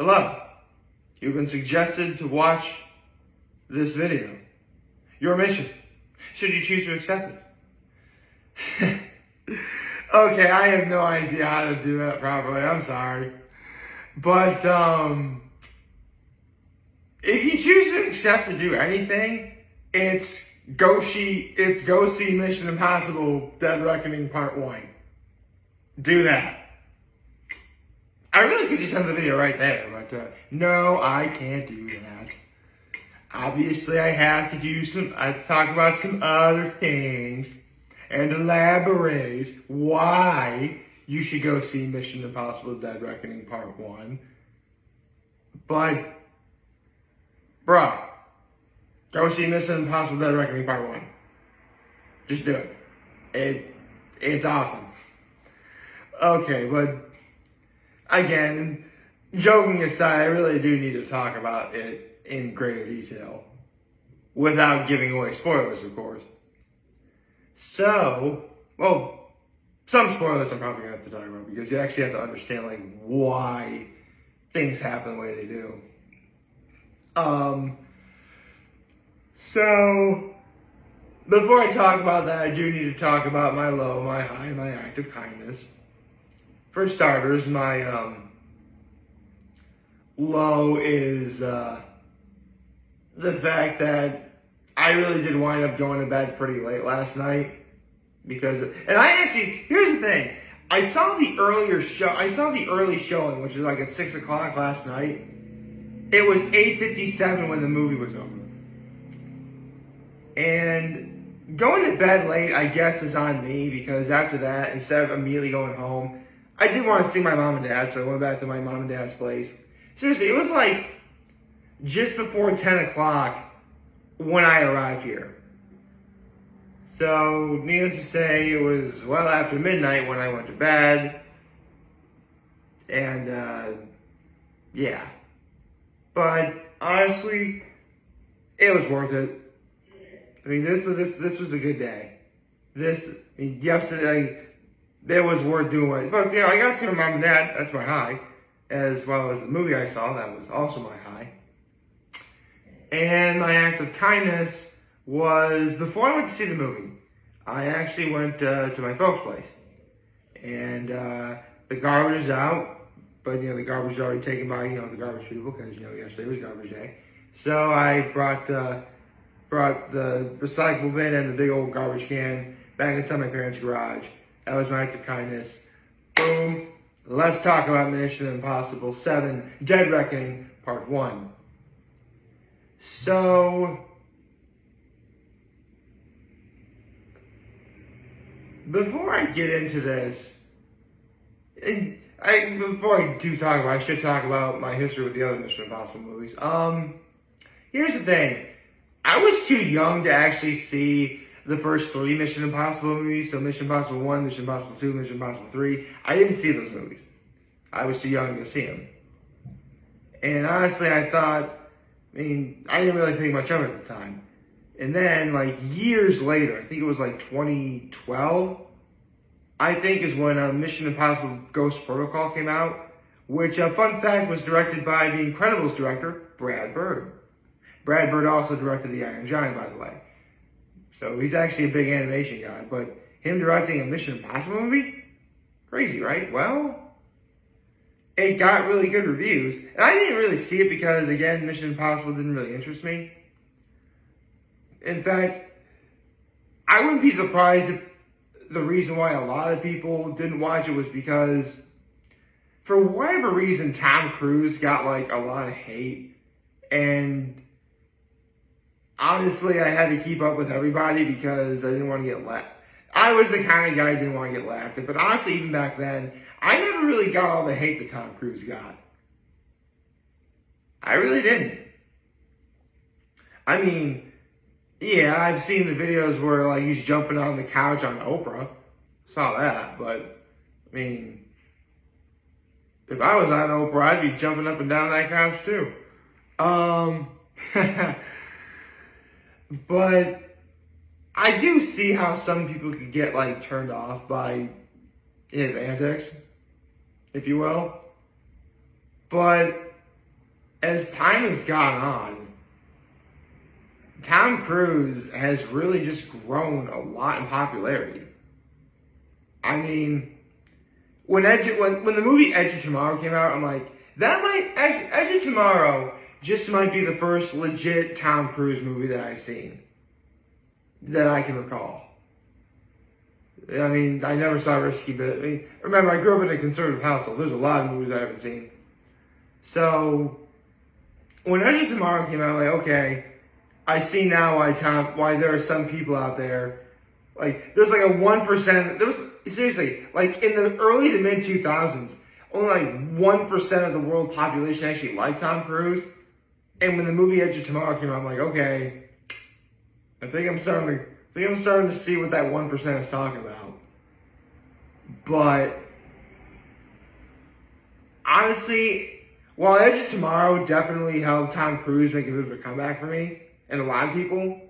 Hello. You've been suggested to watch this video. Your mission. Should you choose to accept it? Okay, I have no idea how to do that properly. I'm sorry. But, if you choose to accept to do anything, it's go see Mission Impossible Dead Reckoning Part 1. Do that. I really could just end the video right there, but no, I can't do that. Obviously, I have to talk about some other things and elaborate why you should go see Mission Impossible Dead Reckoning Part 1. But, bruh, go see Mission Impossible Dead Reckoning Part 1. Just do it. It's awesome. Okay, but again, joking aside, I really do need to talk about it in greater detail. Without giving away spoilers, of course. So, well, some spoilers I'm probably going to have to talk about because you actually have to understand, like, why things happen the way they do. So, before I talk about that, I do need to talk about my low, my high, my act of kindness. For starters, my low is the fact that I really did wind up going to bed pretty late last night because, and I actually, here's the thing, I saw the early showing, which was like at 6 o'clock last night. It was 8:57 when the movie was over. And going to bed late, I guess, is on me because after that, instead of immediately going home, I did want to see my mom and dad, so I went back to my mom and dad's place. Seriously, it was like just before 10 o'clock when I arrived here. So, needless to say, it was well after midnight when I went to bed. And, yeah. But, honestly, it was worth it. I mean, this was a good day. Yesterday, it was worth doing. But, I got to see my mom and dad. That's my high. As well as the movie I saw. That was also my high. And my act of kindness was, before I went to see the movie, I actually went to my folks' place. And the garbage is out. But, the garbage is already taken by, the garbage people. Because, yesterday was garbage day. So I brought the recyclable bin and the big old garbage can back inside my parents' garage. That was my act of kindness. Boom. Let's talk about Mission Impossible 7 Dead Reckoning Part 1. So, before I get into this, I should talk about my history with the other Mission Impossible movies. Here's the thing. I was too young to actually see the first 3 Mission Impossible movies. So Mission Impossible 1, Mission Impossible 2, Mission Impossible 3. I didn't see those movies. I was too young to see them. And honestly, I didn't really think much of it at the time. And then, years later, I think it was 2012, I think is when Mission Impossible Ghost Protocol came out. Which, fun fact, was directed by the Incredibles director, Brad Bird. Brad Bird also directed The Iron Giant, by the way. So he's actually a big animation guy. But him directing a Mission Impossible movie? Crazy, right? Well, it got really good reviews. And I didn't really see it because, again, Mission Impossible didn't really interest me. In fact, I wouldn't be surprised if the reason why a lot of people didn't watch it was because, for whatever reason, Tom Cruise got, a lot of hate. And honestly, I had to keep up with everybody because I didn't want to get laughed. I was the kind of guy who didn't want to get laughed at. But honestly, even back then, I never really got all the hate that Tom Cruise got. I really didn't. I mean, yeah, I've seen the videos where, he's jumping on the couch on Oprah. Saw that, but, if I was on Oprah, I'd be jumping up and down that couch, too. But I do see how some people could get, turned off by his antics, if you will. But as time has gone on, Tom Cruise has really just grown a lot in popularity. I mean, when the movie Edge of Tomorrow came out, I'm like, Edge of Tomorrow just might be the first legit Tom Cruise movie that I've seen that I can recall. I mean, I never saw Risky Business. I mean, remember, I grew up in a conservative household. There's a lot of movies I haven't seen. So, when Edge of Tomorrow came out, I'm like, okay, I see now why there are some people out there, like, there's like a 1%, seriously, like, in the early to mid 2000s, only like 1% of the world population actually liked Tom Cruise. And when the movie Edge of Tomorrow came out, I'm like, okay, I think I'm starting to see what that 1% is talking about. But honestly, while Edge of Tomorrow definitely helped Tom Cruise make a bit of a comeback for me and a lot of people,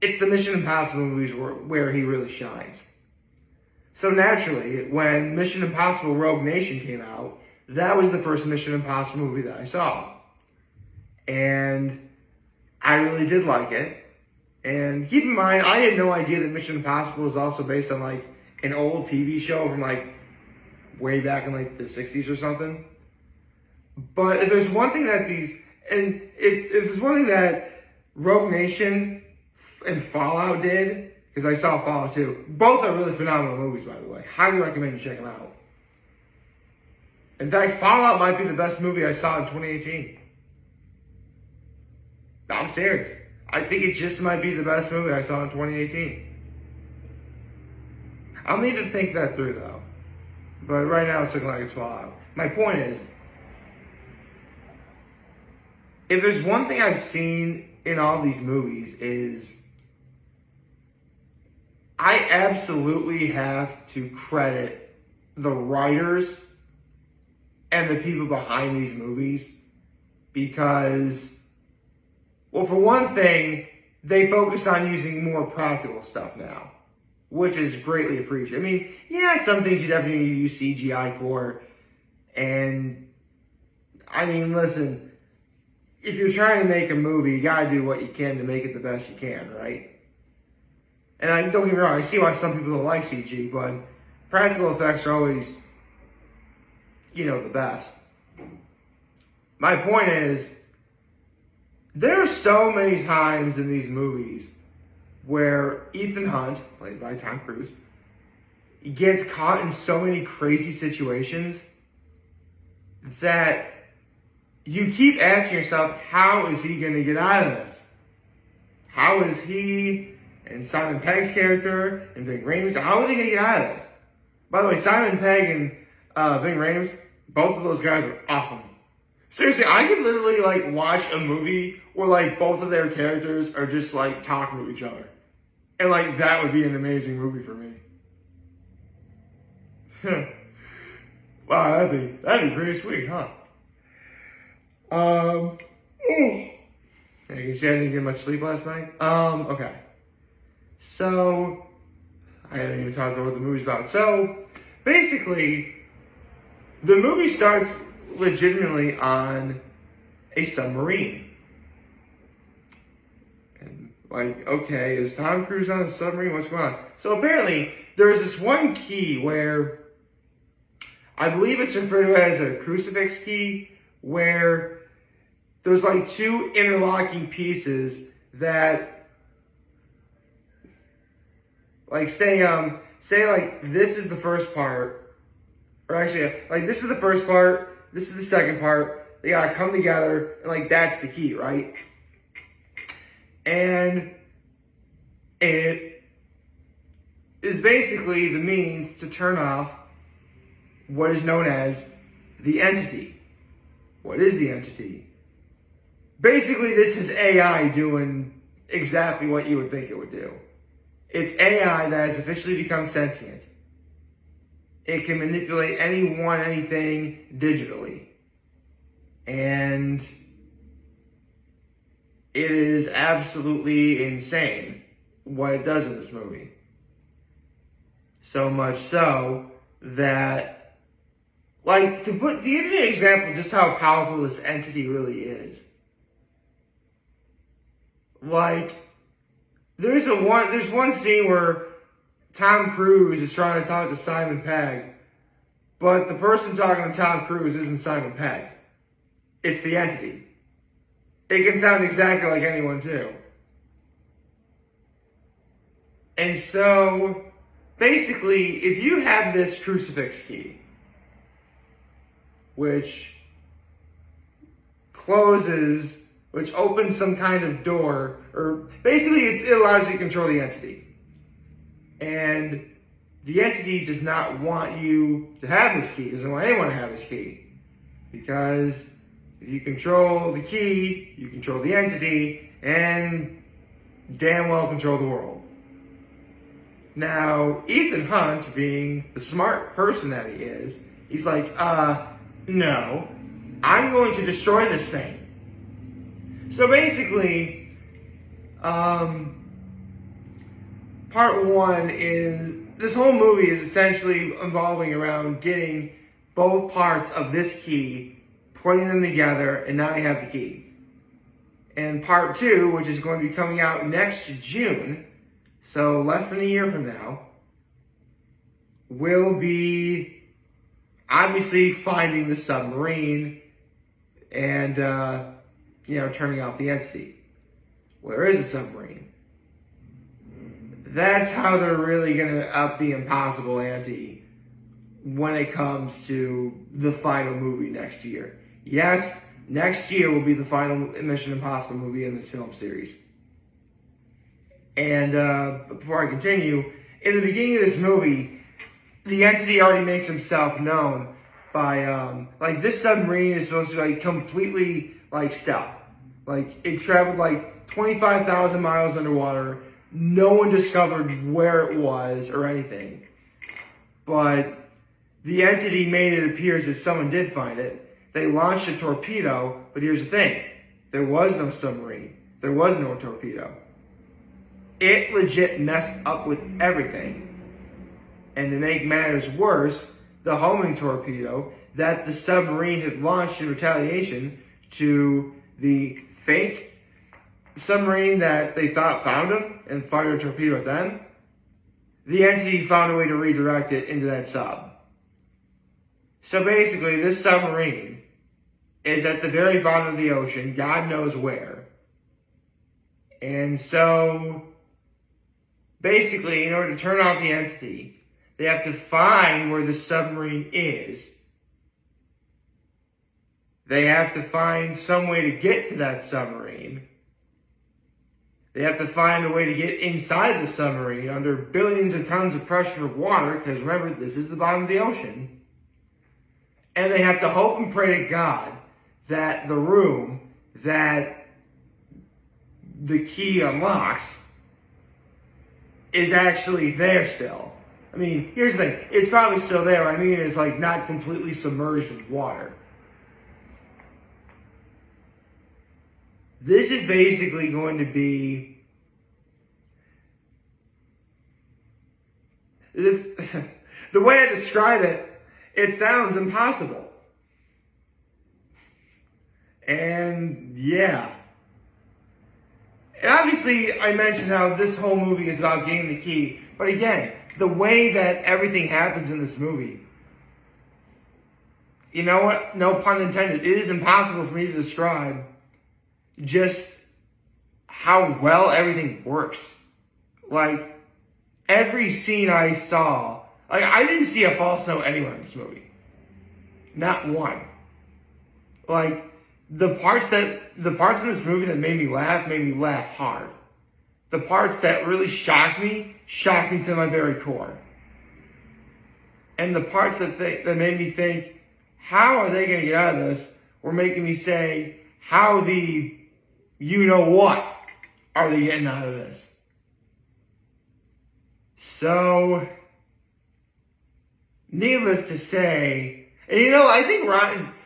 it's the Mission Impossible movies where he really shines. So naturally, when Mission Impossible Rogue Nation came out, that was the first Mission Impossible movie that I saw. And I really did like it. And keep in mind, I had no idea that Mission Impossible was also based on like an old TV show from like way back in like the 60s or something. But if there's one thing that if there's one thing that Rogue Nation and Fallout did, because I saw Fallout 2, both are really phenomenal movies, by the way. Highly recommend you check them out. In fact, Fallout might be the best movie I saw in 2018. I'm serious. I think it just might be the best movie I saw in 2018. I'll need to think that through, though. But right now, it's looking like it's Fallout. My point is, if there's one thing I've seen in all these movies is I absolutely have to credit the writers and the people behind these movies because, well, for one thing, they focus on using more practical stuff now, which is greatly appreciated. I mean, yeah, some things you definitely need to use CGI for, and I mean, listen, if you're trying to make a movie, you gotta do what you can to make it the best you can, right? And don't get me wrong, I see why some people don't like CG, but practical effects are always, the best. My point is, there are so many times in these movies where Ethan Hunt, played by Tom Cruise, gets caught in so many crazy situations that you keep asking yourself, how is he going to get out of this? How is he and Simon Pegg's character and Ving Rhames, how are they going to get out of this? By the way, Simon Pegg and Ving Rhames, both of those guys are awesome. Seriously, I could literally watch a movie where both of their characters are just talking to each other. And that would be an amazing movie for me. Wow, that'd be pretty sweet, huh? Yeah, you see I didn't get much sleep last night? Okay. So, I haven't even talked about what the movie's about. So, basically, the movie starts legitimately on a submarine. And okay, is Tom Cruise on a submarine? What's going on? So apparently, there's this one key where, I believe it's referred to as a crucifix key, where there's two interlocking pieces that, say this is the first part, or actually, this is the first part, this is the second part, they gotta come together, and that's the key, right? And it is basically the means to turn off what is known as the entity. What is the entity? Basically, this is AI doing exactly what you would think it would do. It's AI that has officially become sentient. It can manipulate anyone, anything digitally. And it is absolutely insane what it does in this movie. So much so that Like, to give you an example of just how powerful this entity really is. Like, there's one scene where Tom Cruise is trying to talk to Simon Pegg, but the person talking to Tom Cruise isn't Simon Pegg. It's the entity. It can sound exactly like anyone, too. And so, basically, if you have this crucifix key, which opens some kind of door, or basically it allows you to control the entity. And the entity does not want you to have this key, doesn't want anyone to have this key. Because if you control the key, you control the entity, and damn well control the world. Now, Ethan Hunt, being the smart person that he is, he's like, no, I'm going to destroy this thing. So basically, part one is, this whole movie is essentially involving around getting both parts of this key, putting them together, and now you have the key. And part two, which is going to be coming out next June, so less than a year from now, will be obviously finding the submarine and, turning off the entity. Where is the submarine? That's how they're really going to up the impossible ante when it comes to the final movie next year. Yes, next year will be the final Mission Impossible movie in this film series. And before I continue, in the beginning of this movie, the entity already makes himself known by, this submarine is supposed to be, completely, stealth. It traveled, 25,000 miles underwater. No one discovered where it was or anything. But the entity made it appear as if someone did find it. They launched a torpedo, but here's the thing. There was no submarine. There was no torpedo. It legit messed up with everything. And to make matters worse, the homing torpedo that the submarine had launched in retaliation to the fake submarine that they thought found them and fired a torpedo at them, the entity found a way to redirect it into that sub. So basically, this submarine is at the very bottom of the ocean, God knows where. And so, basically, in order to turn off the entity, they have to find where the submarine is. They have to find some way to get to that submarine. They have to find a way to get inside the submarine under billions of tons of pressure of water, because remember, this is the bottom of the ocean. And they have to hope and pray to God that the room that the key unlocks is actually there still. I mean, here's the thing. It's probably still there. I mean, it's not completely submerged in water. This is basically going to be the way I describe it, it sounds impossible. And yeah. And obviously, I mentioned how this whole movie is about getting the key. But again, the way that everything happens in this movie, you know what? No pun intended. It is impossible for me to describe just how well everything works. Every scene I saw, I didn't see a false note anywhere in this movie. Not one. The parts in this movie that made me laugh hard. The parts that really shocked me to my very core. And the parts that made me think, how are they going to get out of this, were making me say, how the you-know-what are they getting out of this? So, needless to say, and I think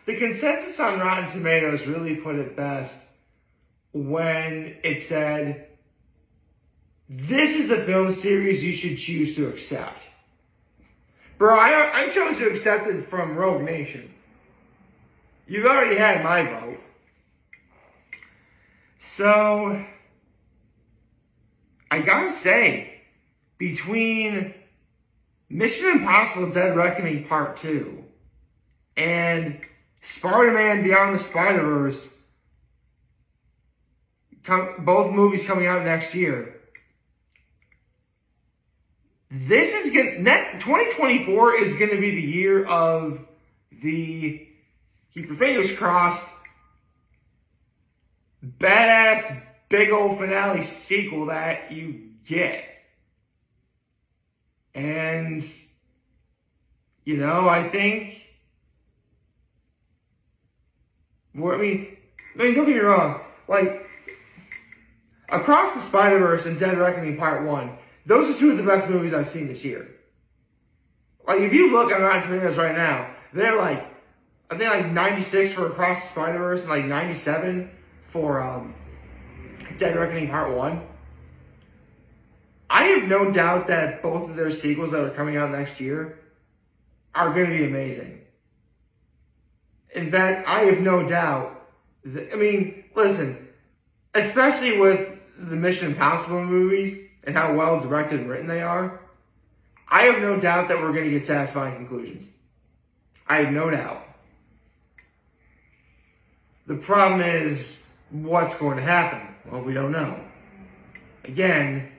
the consensus on Rotten Tomatoes really put it best when it said, this is a film series you should choose to accept. Bro, I chose to accept it from Rogue Nation. You've already had my vote. So, I gotta say, between Mission Impossible Dead Reckoning Part 2 and Spider-Man Beyond the Spider-Verse, both movies coming out next year, 2024 is gonna be the year of the, keep your fingers crossed, badass big old finale sequel that you get. And, I think, don't get me wrong, like, Across the Spider-Verse and Dead Reckoning Part 1, those are two of the best movies I've seen this year. Like, if you look at Rotten Tomatoes right now, they're like, I think like 96 for Across the Spider-Verse and like 97 for Dead Reckoning Part 1. I have no doubt that both of their sequels that are coming out next year are going to be amazing. In fact, I have no doubt that, listen, especially with the Mission Impossible movies and how well directed and written they are, I have no doubt that we're going to get satisfying conclusions. I have no doubt. The problem is, what's going to happen? Well, we don't know. Again,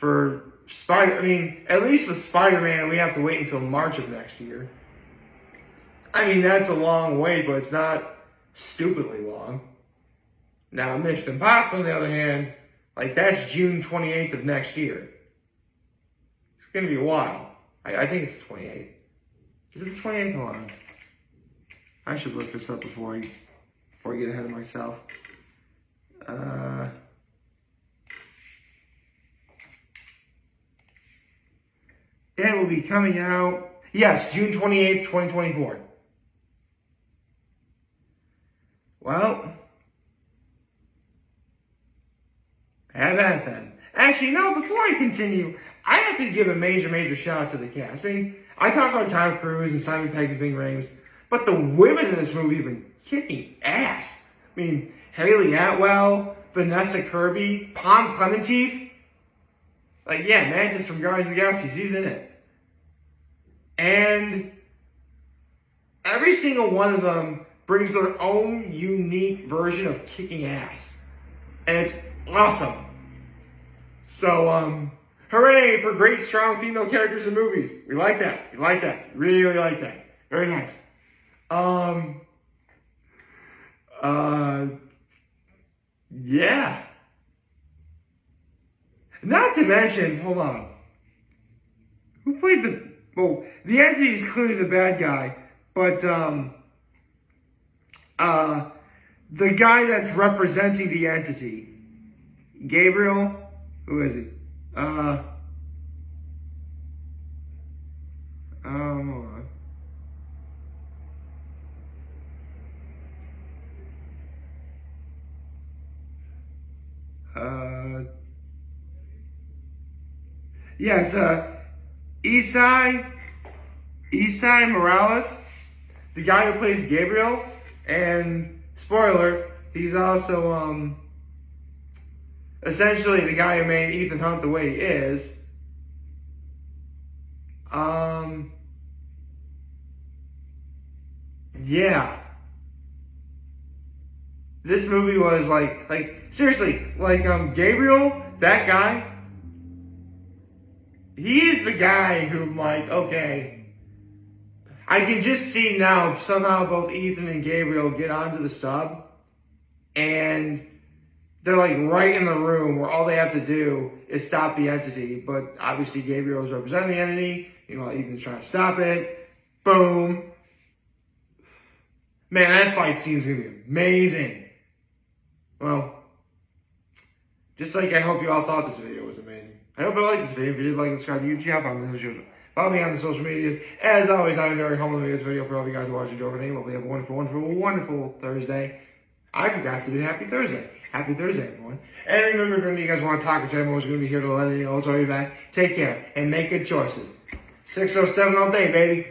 at least with Spider-Man, we have to wait until March of next year. That's a long wait, but it's not stupidly long. Now, Mission Impossible, on the other hand, that's June 28th of next year. It's going to be a while. I think it's the 28th. Is it the 28th? Hold on. I should look this up before I get ahead of myself. It will be coming out, yes, June 28th, 2024. Well, have that then. Actually, no, before I continue, I have to give a major shout out to the cast. I talk about Tom Cruise and Simon Pegg and Ving Rhames, but the women in this movie have been kicking ass. Haley Atwell, Vanessa Kirby, Pom Klementieff. Mantis from Guardians of the Galaxy, she's in it. And every single one of them brings their own unique version of kicking ass. And it's awesome. So, hooray for great, strong female characters in movies. We like that. We like that. Really like that. Very nice. Yeah. Not to mention, hold on. Who played the entity is clearly the bad guy, but, the guy that's representing the entity, Gabriel, who is he? Hold on. Yes, Isai Morales, the guy who plays Gabriel, and spoiler, he's also essentially the guy who made Ethan Hunt the way he is. Yeah. This movie was seriously, Gabriel, that guy, he's the guy who okay, I can just see now somehow both Ethan and Gabriel get onto the sub and they're right in the room where all they have to do is stop the entity. But obviously Gabriel is representing the entity. Ethan's trying to stop it. Boom. Man, that fight scene is going to be amazing. Well, just I hope you all thought this video was amazing. I hope you liked this video. If you did, subscribe to YouTube. Follow me on the social medias. As always, I'm very humble to make this video for all of you guys who watch the Joe name. Hopefully you have a wonderful Thursday. I forgot to do Happy Thursday. Happy Thursday, everyone. And remember, if any of you guys want to talk, which I'm always going to be here to let you know, it's already back. Take care and make good choices. 607 all day, baby.